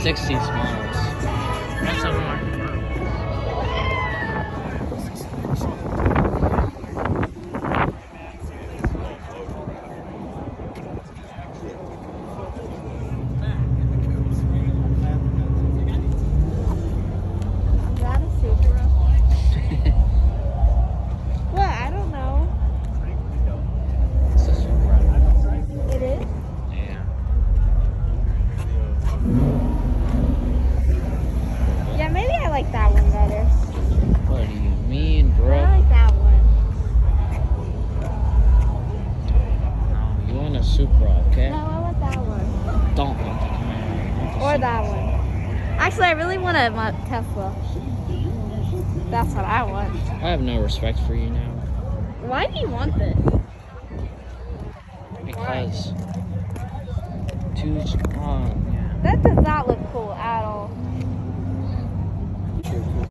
60 smiles. That's a more. Is that a Supra? What? I don't know. It's a Supra. It is? Yeah. Yeah, maybe I like that one better. What do you mean, I bro? like that one. No, you want a Supra, okay? No, I want that one. Don't want the Camry. You want the Or Supra. that one. Actually, I really want a Tesla. That's what I want. I have no respect for you now. Why do you want this? Because too strong. Yeah. That does not look cool at all.